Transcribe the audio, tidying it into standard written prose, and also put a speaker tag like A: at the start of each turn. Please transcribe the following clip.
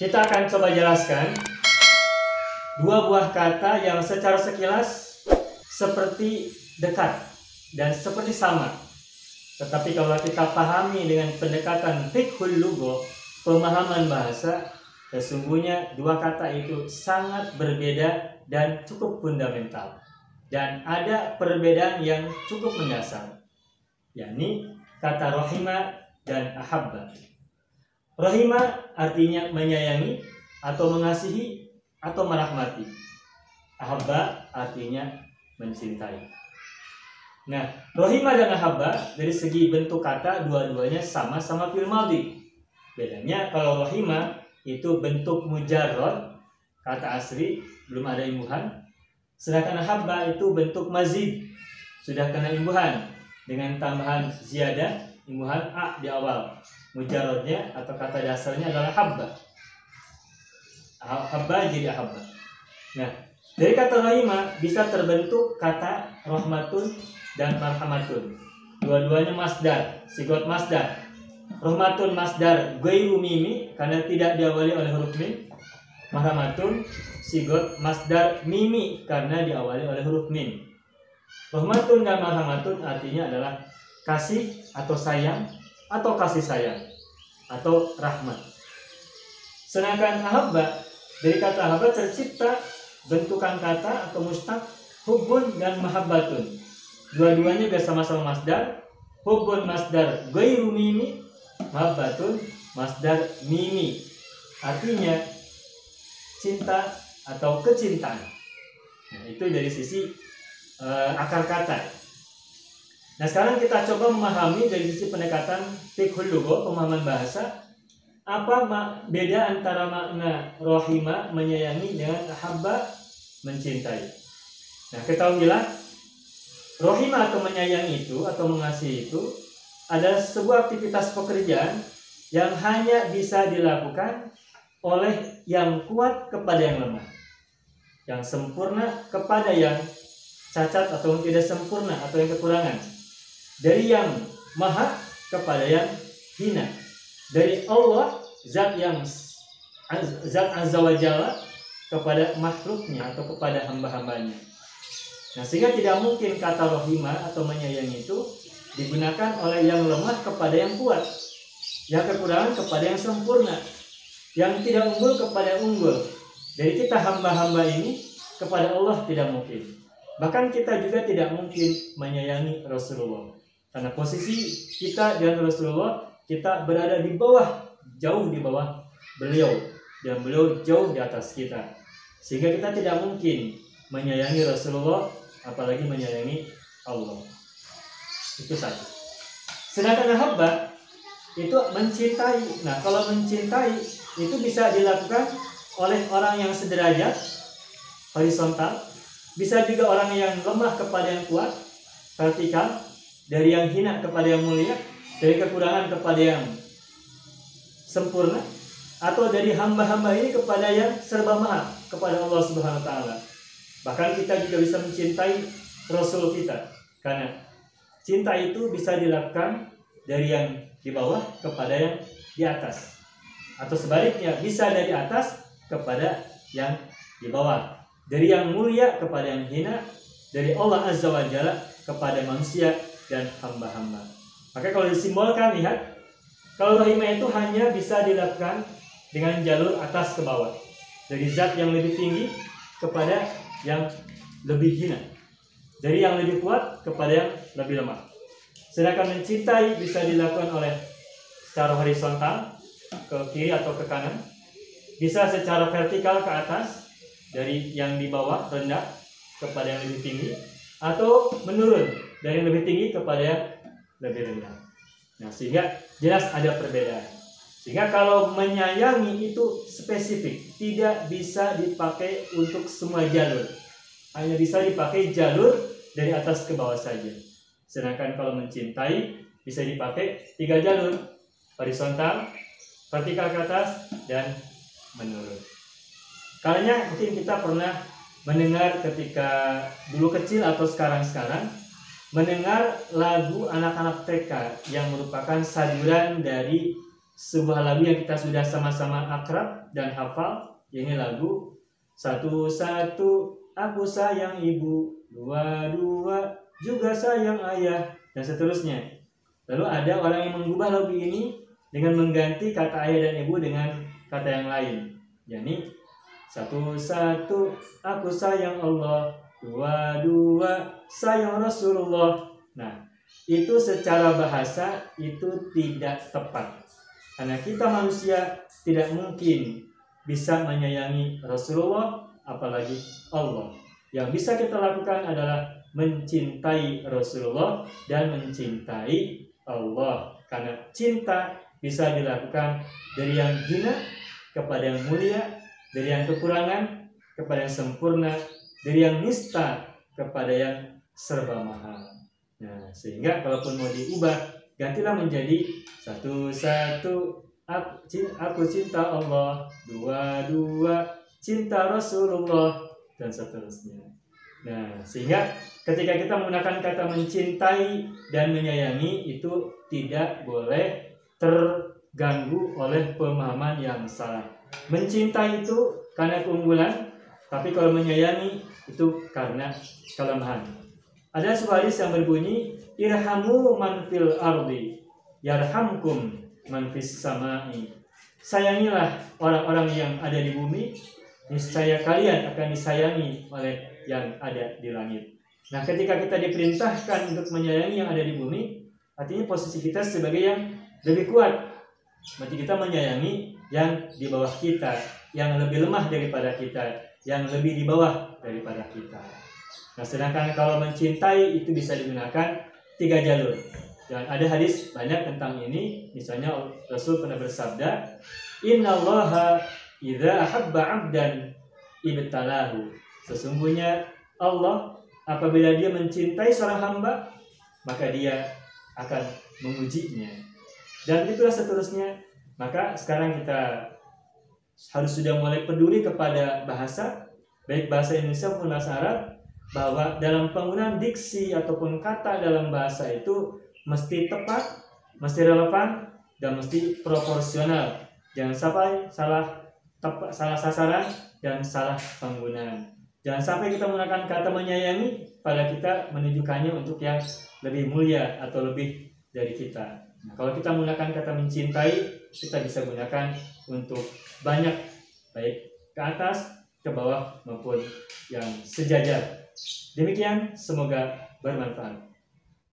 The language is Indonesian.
A: Kita akan coba jelaskan dua buah kata yang secara sekilas seperti dekat dan seperti sama. Tetapi kalau kita pahami dengan pendekatan fiqhul lugha, pemahaman bahasa, sesungguhnya dua kata itu sangat berbeda dan cukup fundamental. Dan ada perbedaan yang cukup mendasar, yakni kata rahima dan ahabba. Rahima artinya menyayangi atau mengasihi atau merahmati. Ahabba artinya mencintai. Nah, rahima dan ahabba dari segi bentuk kata dua-duanya sama-sama fi'il madhi. Bedanya kalau rahima itu bentuk mujarrad, kata asli belum ada imbuhan. Sedangkan ahabba itu bentuk mazid, sudah kena imbuhan dengan tambahan ziyadah, imbuhan a di awal. Mujarradnya atau kata dasarnya adalah habba. Habba jadi ahabba. Nah, dari kata rahima bisa terbentuk kata rahmatun dan marhamatun. Dua-duanya masdar, sigot masdar. Rahmatun masdar ghairu mimi karena tidak diawali oleh huruf mim. Marhamatun sigot masdar mimi karena diawali oleh huruf mim. Rahmatun dan marhamatun artinya adalah kasih atau sayang atau kasih sayang atau rahmat. Sedangkan ahabba, dari kata ahabba tercipta bentukan kata atau mustaq hubbun dan mahabbatun. Dua-duanya juga sama-sama masdar. Hubbun masdar ghairu mimi, mahabbatun masdar mimi. Artinya cinta atau kecintaan. Nah, itu dari sisi akar kata. Nah, sekarang kita coba memahami dari sisi pendekatan fiqhul lugha, pemahaman bahasa, apa beda antara makna rahima menyayangi dengan ahabba mencintai. Nah, ketahuilah rahima atau menyayangi itu atau mengasihi itu adalah sebuah aktivitas pekerjaan yang hanya bisa dilakukan oleh yang kuat kepada yang lemah, yang sempurna kepada yang cacat atau tidak sempurna atau yang kekurangan, dari yang maha kepada yang hina, dari Allah zat azza wa jalla kepada makhluknya atau kepada hamba-hambanya. Nah, sehingga tidak mungkin kata rahimah atau menyayangi itu digunakan oleh yang lemah kepada yang kuat, yang kekurangan kepada yang sempurna, yang tidak unggul kepada yang unggul. Dari kita hamba-hamba ini kepada Allah tidak mungkin. Bahkan kita juga tidak mungkin menyayangi Rasulullah. Karena posisi kita dengan Rasulullah, kita berada di bawah, jauh di bawah beliau, dan beliau jauh di atas kita. Sehingga kita tidak mungkin menyayangi Rasulullah, apalagi menyayangi Allah. Itu satu. Sedangkan ahabba itu mencintai. Nah, kalau mencintai itu bisa dilakukan oleh orang yang sederajat, horizontal. Bisa juga orang yang lemah kepada yang kuat, vertikal. Dari yang hina kepada yang mulia, dari kekurangan kepada yang sempurna, atau dari hamba-hamba ini kepada yang serba maha, kepada Allah Subhanahu wa taala. Bahkan kita juga bisa mencintai Rasul kita, karena cinta itu bisa dilakukan dari yang di bawah kepada yang di atas, atau sebaliknya bisa dari atas kepada yang di bawah, dari yang mulia kepada yang hina, dari Allah Azza wa Jalla kepada manusia dan hamba-hamba. Maka kalau disimbolkan, lihat, kalau rahimah itu hanya bisa dilakukan dengan jalur atas ke bawah, dari zat yang lebih tinggi kepada yang lebih hina, dari yang lebih kuat kepada yang lebih lemah. Sedangkan mencintai bisa dilakukan oleh secara horizontal ke kiri atau ke kanan, bisa secara vertikal ke atas, dari yang di bawah rendah kepada yang lebih tinggi, atau menurun dari yang lebih tinggi kepada yang lebih rendah. Nah, sehingga jelas ada perbedaan. Sehingga kalau menyayangi itu spesifik, tidak bisa dipakai untuk semua jalur. Hanya bisa dipakai jalur dari atas ke bawah saja. Sedangkan kalau mencintai bisa dipakai 3 jalur, horizontal, vertikal ke atas, dan menurun. Karena mungkin kita pernah mendengar ketika dulu kecil atau sekarang-sekarang, mendengar lagu anak-anak TK yang merupakan sayuran dari sebuah lagu yang kita sudah sama-sama akrab dan hafal. Ini lagu satu-satu aku sayang ibu, dua-dua juga sayang ayah, dan seterusnya. Lalu ada orang yang mengubah lagu ini dengan mengganti kata ayah dan ibu dengan kata yang lain. Yani satu-satu aku sayang Allah, dua-dua sayang Rasulullah. Nah, itu secara bahasa itu tidak tepat. Karena kita manusia tidak mungkin bisa menyayangi Rasulullah, apalagi Allah. Yang bisa kita lakukan adalah mencintai Rasulullah dan mencintai Allah. Karena cinta bisa dilakukan dari yang hina kepada yang mulia, dari yang kekurangan kepada yang sempurna, dari yang nista kepada yang serba mahal. Nah, sehingga kalaupun mau diubah, gantilah menjadi satu-satu aku cinta Allah, dua-dua cinta Rasulullah, dan seterusnya. Nah, sehingga ketika kita menggunakan kata mencintai dan menyayangi itu tidak boleh terganggu oleh pemahaman yang salah. Mencintai itu karena keunggulan, tapi kalau menyayangi itu karena kelemahan. Ada sebuah hadis yang berbunyi, irhamu man fil ardi yarhamkum man fis samai. Sayangilah orang-orang yang ada di bumi, niscaya kalian akan disayangi oleh yang ada di langit. Nah, ketika kita diperintahkan untuk menyayangi yang ada di bumi, artinya posisi kita sebagai yang lebih kuat. Berarti kita menyayangi yang di bawah kita, yang lebih lemah daripada kita, yang lebih di bawah daripada kita. Nah, sedangkan kalau mencintai itu bisa digunakan 3 jalur. Dan ada hadis banyak tentang ini. Misalnya Rasul pernah bersabda, innallaha idza ahabba 'abdan ibtalahu. Sesungguhnya Allah apabila dia mencintai seorang hamba, maka dia akan mengujinya. Dan itulah seterusnya. Maka sekarang kita harus sudah mulai peduli kepada bahasa, baik bahasa Indonesia maupun bahasa Arab, bahwa dalam penggunaan diksi ataupun kata dalam bahasa itu mesti tepat, mesti relevan, dan mesti proporsional. Jangan sampai salah sasaran dan salah penggunaan. Jangan sampai kita menggunakan kata menyayangi pada kita menunjukkannya untuk yang lebih mulia atau lebih dari kita. Nah, kalau kita menggunakan kata mencintai, kita bisa gunakan untuk banyak, baik ke atas, ke bawah maupun yang sejajar. Demikian, semoga bermanfaat.